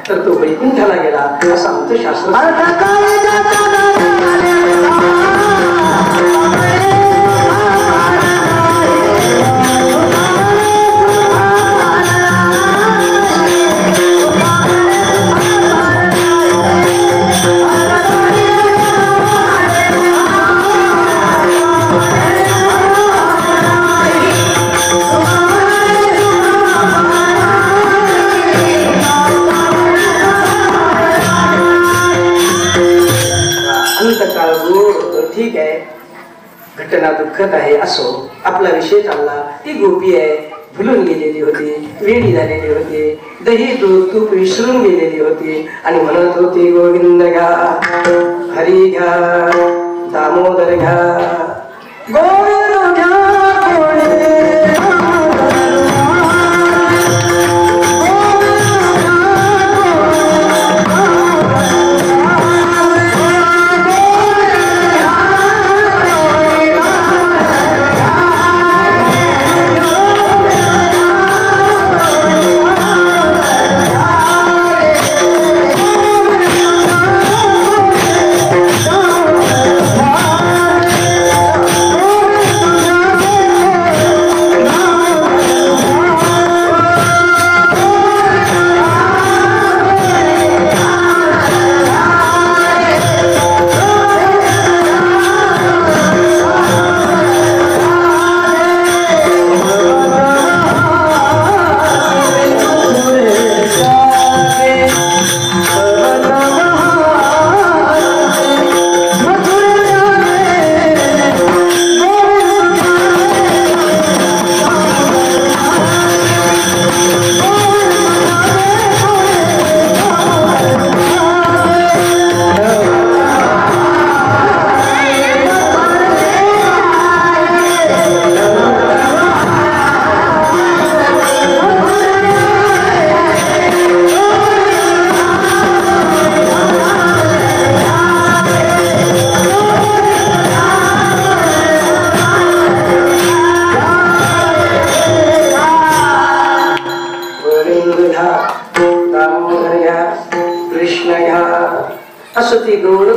तर तो वैकुंठाला गेला असं आमचं शास्त्र. ठीक आहे, घटना दुःखद आहे असो, आपला विषय चालला. ती गोपी आहे, भुलून गेलेली होती, वेडी झालेली होती, दही दूध तूप विसरून गेलेली होती आणि म्हणत होती गोविंद घ्या, हरी घ्या, दामोदर घ्या, गोविंद घ्या.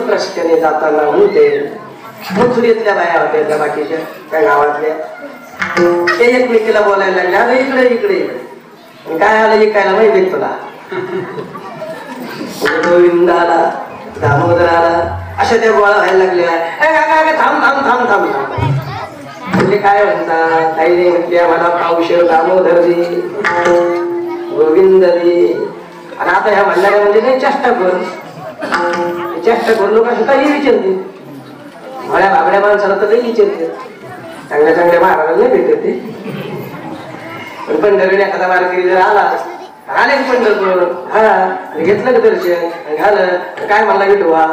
रस्त्याने जाताना म्हणते, मथुरेतल्या बाया होत्या त्या बाकीच्या त्या गावातल्या, ते एकमेकीला बोलायला लागल्या, अरे इकडे इकडे इकडे काय आलं ऐकायला माहिती तुला. गोविंद आला, दामोदर आला, अशा त्या गोळा व्हायला लागल्या. थांब थांब थांब थांब थांब म्हणजे काय म्हणतात, काही नाही म्हटल्या, मला पावशेर दामोदर दे, गोविंद दे. आणि आता ह्या म्हणणाऱ्या म्हणजे नाही चेष्टा कर, चेष्टा करू लोक असं काही विचारते, भळ्या बाबड्या माणसाला तर काही विचारते, चांगल्या चांगल्या महाराजांना भेटत ते. पण पंढरीने एखादा वारकरी जर आला, आले पंढरपूर, हा घेतलं का दर्शन, झालं काय म्हणला विठोबा,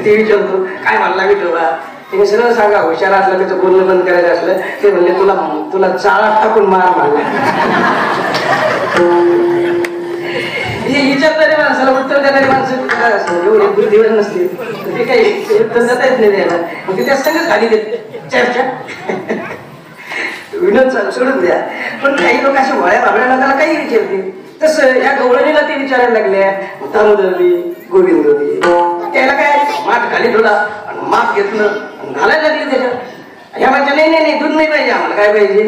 ते विचारतो काय म्हणला विठोबा. तिने सरळ सांगा, हुशार असलं त्याचं बोलणं बंद करायचं असलं ते म्हणले तुला तुला चाळा टाकून मार मारला. विचारणारे माणसाला उत्तर देणारी माणसं एवढे बुद्धिवान नसते, ते काही उत्तर देता येत नाही द्यायला, मग ते त्या संगच खाली देत चर्चा विनोद चालू सोडून द्या. पण काही लोक अशा वळ्या बाबड्या लोकांना काही विचारते. तसं या गवळणीला ते विचारायला लागल्या, दामोदरली गोविंद होती, त्याला काय माठ खाली ठेवला, माप घेतलं घालायला लागले त्याच्यात. ह्या म्हणच्या नाही नाही दूध नाही पाहिजे आम्हाला, काय पाहिजे,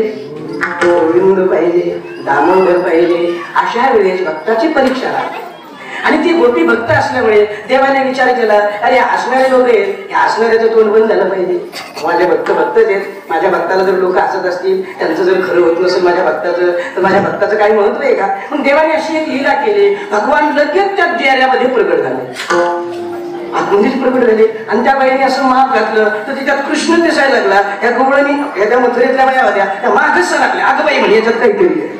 गोविंद पाहिजे, दामोदर पाहिजे. अशा वेळेस भक्ताची परीक्षा लागते. आणि ती गोपी भक्त असल्यामुळे देवाने विचार केला, अरे हसणारे लोक आहेत, या हसणाऱ्याचं तोंड बंद झालं पाहिजे. माझे भक्त भक्तच आहेत, माझ्या भक्ताला जर लोक हसत असतील, त्यांचं जर खरं होत नसेल माझ्या भक्ताचं, तर माझ्या भक्ताचं काही महत्व आहे का. मग देवाने अशी एक लीला केली, भगवान लगेच त्या चेहऱ्यामध्ये प्रकट झाले, आतमध्येच प्रकट झाले. आणि त्या बाईने असं माप घातलं तर त्याच्यात कृष्ण दिसायला लागला. या गवळणी या त्या मथुरेतल्या बाया होत्या, त्या मागच लागल्या, अगं बाई म्हणजे याच्यात काहीतरी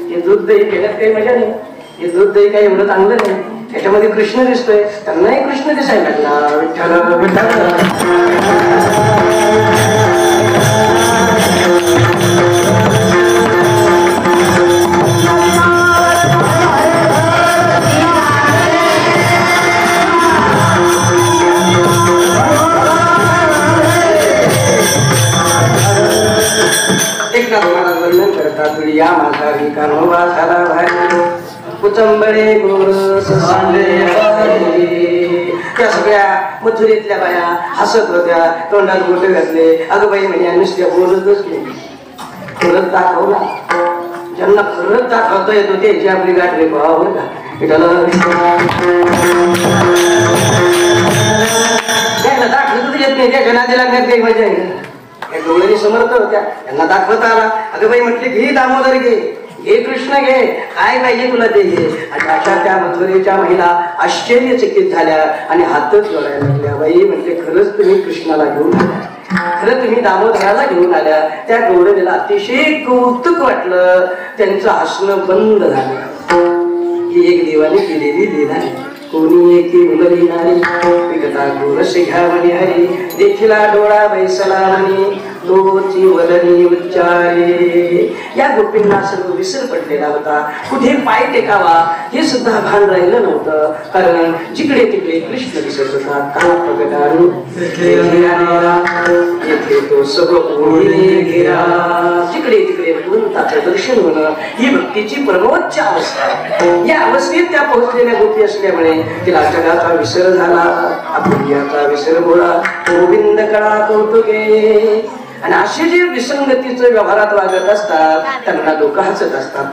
हे दूध दही केल्यात काही मजा नाही, हे दूध दही काही एवढं चांगलं नाही, त्याच्यामध्ये कृष्ण दिसतोय, त्यांनाही कृष्ण दिसायला लागला. विठ्ठल एकनाथ महाराज वर्णन करतात, या माझा रिकानो उभा झाला भारी कुचंबळे गोरस सांडे त्या सगळ्या मथुरेतल्या बाया हसत होत्या, तोंडात बोटे घातले. अगं बाई म्हणे नुसत्या बोलतच नाही, खरंच दाखवला. ज्यांना खरंच दाखवता येत होते जी आपली गाठ रे बरं का त्याला दाखवत येत नाही, त्याच्या नादी लागण्यात काही मजा आहे. त्या डोळ्याने समर्थ होत्या, त्यांना दाखवता आला. अगं बाई म्हटले घे दामोदर घे, हे कृष्ण घे, काय पाहिजे तुला ते घे. आणि अशा त्या मथुरेच्या महिला आश्चर्यचकित झाल्या आणि हातच जोडायला लागल्या. बाई म्हटले खरंच तुम्ही कृष्णाला घेऊन आल्या, खरं तुम्ही दामोदराला घेऊन आल्या. त्या गौरवीला अतिशय कौतुक वाटलं, त्यांचं हसणं बंद झालं. ही एक देवाने केलेली लीला. कोणी एकी उलरी नारी विकता गोरस घ्यावणी हरी देखिला डोळा बैसला म्हणी तोची वदनी उच्चारे. या गोपींना सर्व विसर पडलेला होता, कुठे पाय टेकावा हे सुद्धा भान राहिलं नव्हतं. कारण जिकडे तिकडे कृष्ण दिसत होता. का प्रगटारू येथे तो सगळं घेरा, जिकडे तिकडे भगवंताचं दर्शन होणं ही भक्तीची परमोच्च अवस्था. या अवस्थेत त्या पोहोचलेल्या गोपी असल्यामुळे तिला जगाचा विसर झाला, अपुर्याचा विसर बोळा, गोविंद कळा कौतुके. आणि असे जे विसंगतीचं व्यवहारात वागत असतात त्यांना लोक हसत असतात.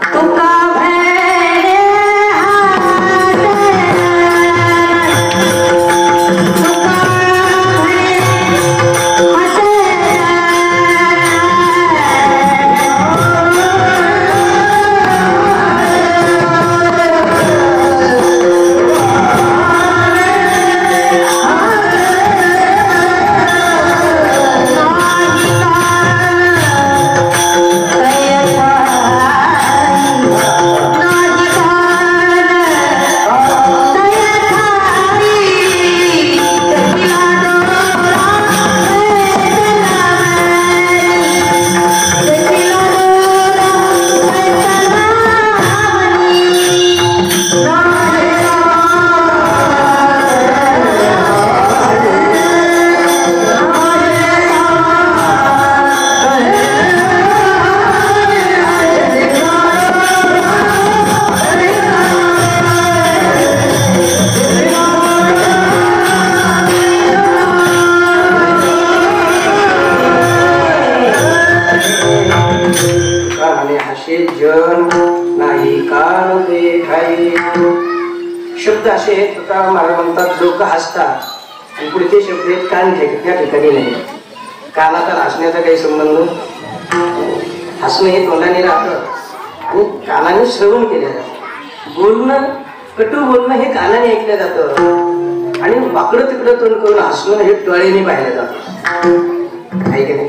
शब्द असे तुकाराम महाराज म्हणतात लोक हसतात आणि पुढचे शब्द आहेत कान त्या ठिकाणी नाही. कानाचा हसण्याचा काही संबंध, हसणं हे तोंडाने राहतं आणि कानाने श्रवण केलं जातं. बोलणं, कटू बोलणं हे कानाने ऐकलं जातं आणि वाकडं तिकडं तोंड करून हसणं हे डोळ्याने पाहिलं जातं. आहे की नाही?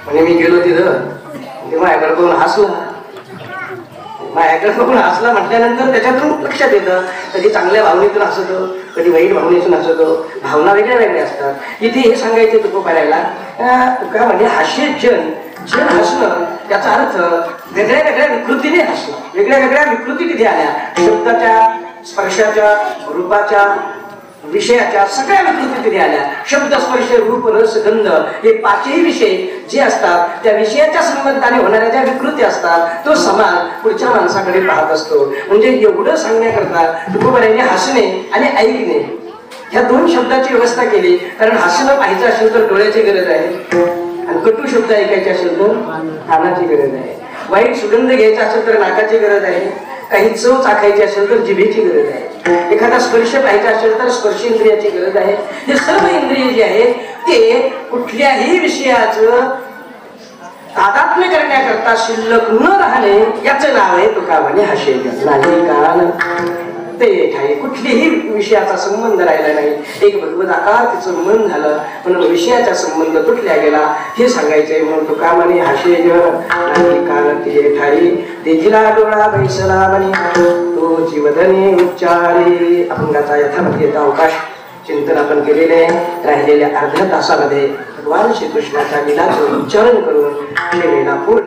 म्हणजे मी गेलो तिथं तेव्हा माझ्याकडे बघून हसला, माझ्याकडे बघून हसला म्हटल्यानंतर त्याच्यातून लक्षात येतं कधी चांगल्या भावनेतून हसतो, कधी वाईट भावनेतून हसतो. भावना वेगळ्या वेगळ्या असतात. इथे हे सांगायचं तुकोबारायला तुका म्हणजे हास्य जन हसणं त्याचा अर्थ वेगळ्या वेगळ्या विकृतीने हसणं. वेगळ्या वेगळ्या विकृती तिथे आल्या, शब्दाच्या, स्पर्शाच्या, रूपाच्या, विषयाच्या सगळ्या विकृती तिथे आल्या. शब्द, स्पर्श, रूप, रस, गंध हे पाचही विषय जे असतात त्या विषयाच्या संबंधाने होणाऱ्या ज्या विकृती असतात तो समाज पुढच्या माणसाकडे पाहत असतो. म्हणजे एवढं सांगण्याकरता तुकोबारायांनी हसणे आणि ऐकणे ह्या दोन शब्दाची व्यवस्था केली. कारण हसणं पाहायचं असेल तर डोळ्याची गरज आहे आणि कटू शब्द ऐकायचे असेल तर कानाची गरज आहे. वाईट सुगंध घ्यायचा असेल तर नाकाची गरज आहे. काही चव चाखायची असेल तर जिभेची गरज आहे. एखादा स्पर्श पाहायचा असेल तर स्पर्श इंद्रियाची गरज आहे. हे सर्व इंद्रिय जे आहेत ते कुठल्याही विषयाचं तादात्म्य करण्याकरता शिल्लक न राहणे याचं नाव आहे तुका म्हणे हास्य. नाही कान ते ठाई कुठल्याही विषयाचा संबंध राहिला नाही. एक भगवत आकार तिचं मन झालं म्हणून विषयाचा संबंध तुटल्या गेला हे सांगायचंय. म्हणून तुका म्हणे हास्य नाही कान ते ठाई देखिला डोळा बैसला म्हणे तो जीवधने उच्चारे. अभंगाचा यथामती अवकाश चिंतन आपण केलेले राहिलेल्या अर्ध्या तासामध्ये भगवान श्रीकृष्णाच्या लीलाचं उच्चारण करून पूर्ण